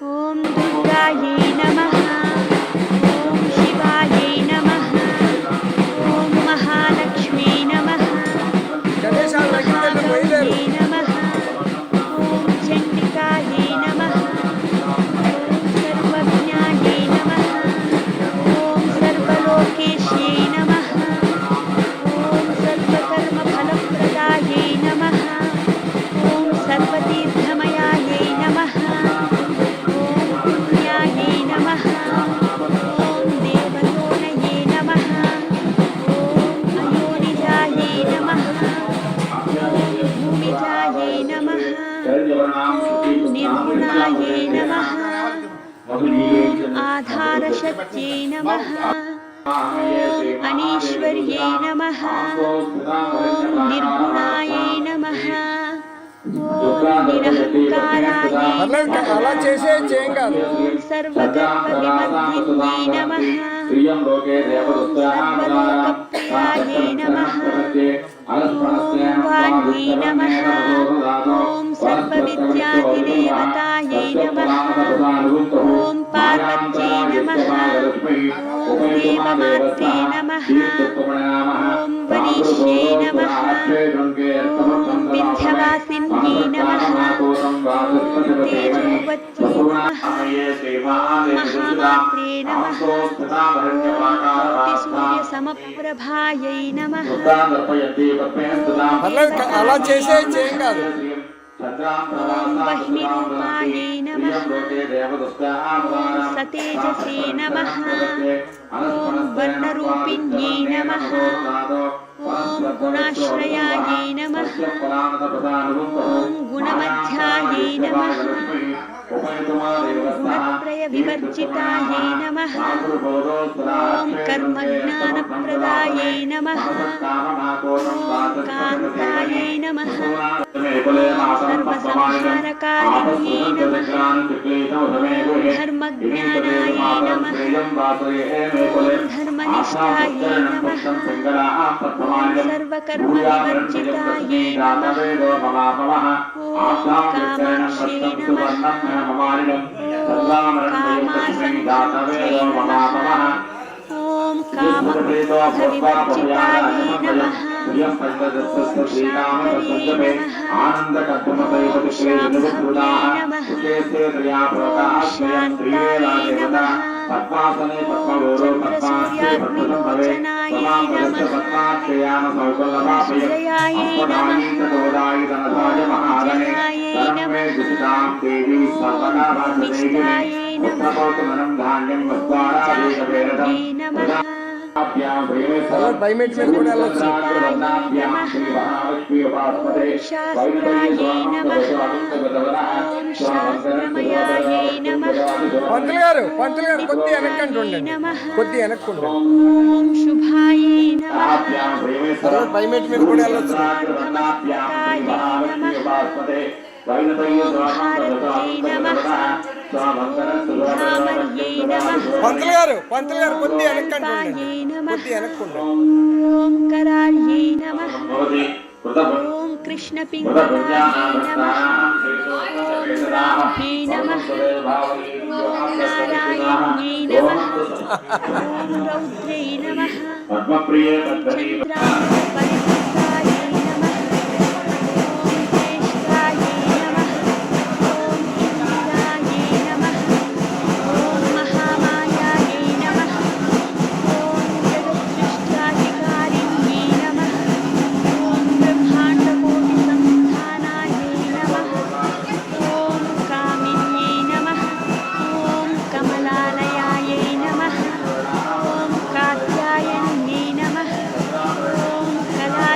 ॐ दुर्गायै नमः। ॐ शिवायै नमः। ॐ महालक्ष्मी नमः। ॐ महागौर्यै नमः। ॐ चण्डिकायै नमः। ॐ सर्वज्ञायै नमः। ॐ सर्वलोकेश्यै नमः। ॐ सर्वकर्मफलप्रदायै नमः। ॐ सर्वतीर्थमयायै नमः। ॐ पुण्यायै नमः। ॐ देवयोनये नमः। ॐ अयोनिजायै नमः। ॐ भूमिजायै नमः। ॐ निर्गुणायै नमः। ॐ आधारशक्त्यै नमः। ॐ अनीश्वर्यै नमः। ॐ निर्गुणायै नमः। ॐ निरहङ्कारायै नमः। ॐ सर्वगर्वविवर्धिन्यै नमः। ॐ सर्वलोकप्रियायै नमः। ॐ वाण्यै नमः। ॐ सर्वविद्याधिदेवतायै नमः। ॐ पार्वत्यै नमः। ॐ देवमात्रे नमः। ॐ वनिष्ये नमः। ॐ विन्ध्यवासिन्यै नमः। ॐ तेजोवत्यै नमः। ॐ महामात्रे नमः। ॐ कोटिसूर्यसमप्रभायै नमः। ॐ वह्निरूपायै नमः। ॐ सतेजसे नमः। ॐ वर्णरूपिण्यै नमः। ॐ गुणाश्रयायै नमः। ॐ गुणमध्यायै नमः। ॐ गुणत्रयविवर्जितायै नमः। ॐ कर्मज्ञानप्रदायै नमः। ॐ कान्तायै नमः। ॐ सर्वसंहारकारिण्यै नमः। ॐ धर्मज्ञानायै नमः। ॐ धर्मनिष्ठायै नमः। ॐ सर्वकर्मविवर्जितायै नमः। ॐ कामाक्ष्यै नमः। ॐ कामासन्धत्यै नमः। ॐ कामक्रोधविवर्जितायै नमः। ॐ शाम्भवे नमः। ॐ शाम्भव्यै नमः। ॐ शान्तायै नमः। ॐ चन्द्रसूर्याग्निलोचनायै नमः। ॐ सुजयायै नमः। ॐ जयायै नमः। ॐ भूमिष्ठायै नमः। ॐ जाह्नव्यै नमः। जनपूजितायै नमः। ॐ शास्त्रायै नमः। ॐ शास्त्रमयायै नमः। नित्यायै नमः। ॐ शुभायै नमः। सार्धमस्तकायै नमः। ॐ भारत्यै नमः। ॐ धामर्यै नमः। ॐ पायै नमः। ॐ करार्यै नमः। ॐ कृष्णपिङ्गलायै नमः। ॐ राहुयै नमः। ॐ नारायण्यै नमः। ॐ रौद्रै नमः। ॐ चन्द्रामृतपरिवृतायै नमः। ॐ ज्येष्ठायै नमः। ॐ इन्दिरायै नमः। ॐ महामायायै नमः। ॐ जगत्सृष्ट्याधिकारिण्यै नमः। ॐ ब्रह्माण्डकोटिसंस्थानायै नमः। ॐ कामिन्यै नमः। ॐ कमलालयायै नमः। ॐ कात्यायन्यै नमः। ॐ कला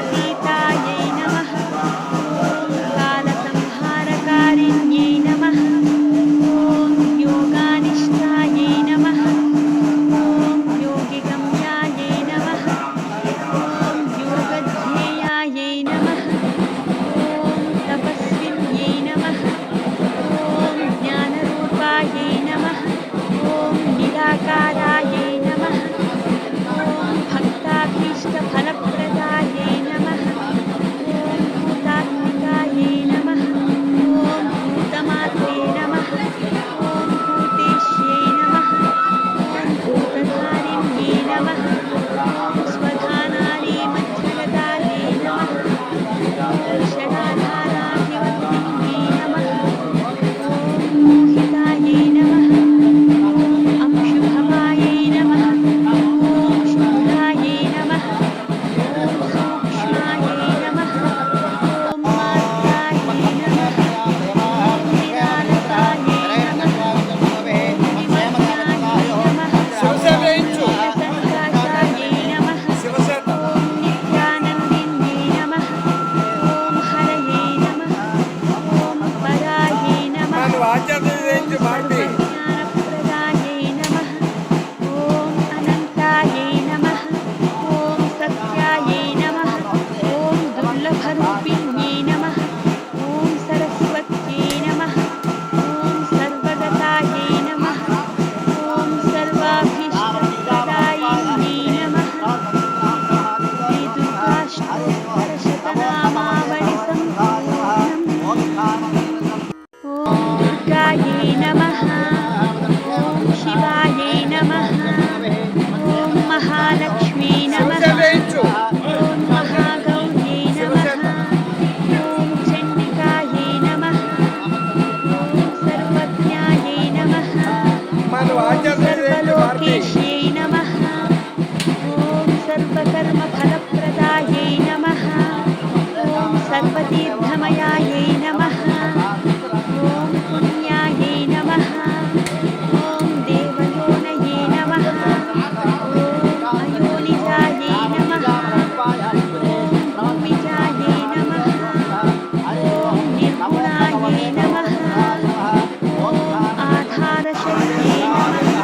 सर्वलोकेश्यै नमः ॐ सर्वकर्मफलप्रदायै नमः ॐ सर्वतीर्थमयायै नमः ॐ पुण्यायै नमः ॐ देवयोनये नमः ॐ अयोनिजायै नमः ॐ भूमिजायै नमः ॐ निर्गुणायै नमः ॐ आधारशक्त्यै नमः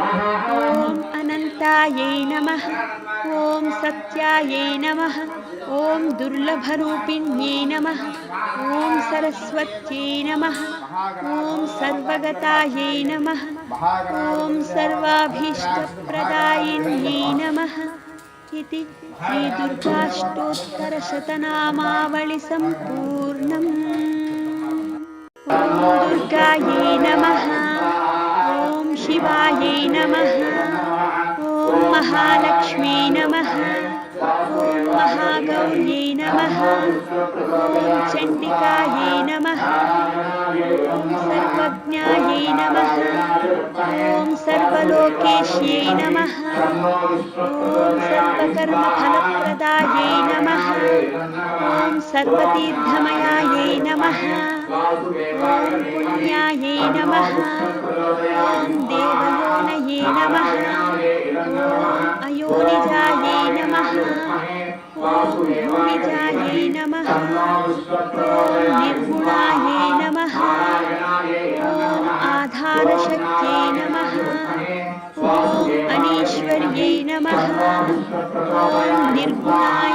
ॐ अनन्तायै नमः ॐ सत्यायै नमः ॐ दुर्लभरूपिण्यै नमः ॐ सरस्वत्यै नमः ॐ सर्वगतायै नमः ॐ सर्वाभीष्टप्रदायिन्यै नमः इति श्रीदुर्गाष्टोत्तरशतनामावलिसम्पूर्णम्। ॐ दुर्गायै नमः ॐ शिवायै नमः ॐ महालक्ष्मी नमः ॐ महागौर्यै नमः ॐ चण्डिकायै नमः ॐ सर्वज्ञायै नमः ॐ सर्वलोकेश्यै नमः ॐ सर्वकर्मफलप्रदायै नमः ॐ सर्वतीर्थमयायै नमः ॐ पुण्यायै नमः ॐ देवयोनये नमः ॐ अयोनिजायै नमः ॐ भूमिजायै नमः ॐ निर्गुणायै नमः ॐ आधारशक्त्यै नमः ॐ अनीश्वर्यै नमः ॐ निर्गुणाय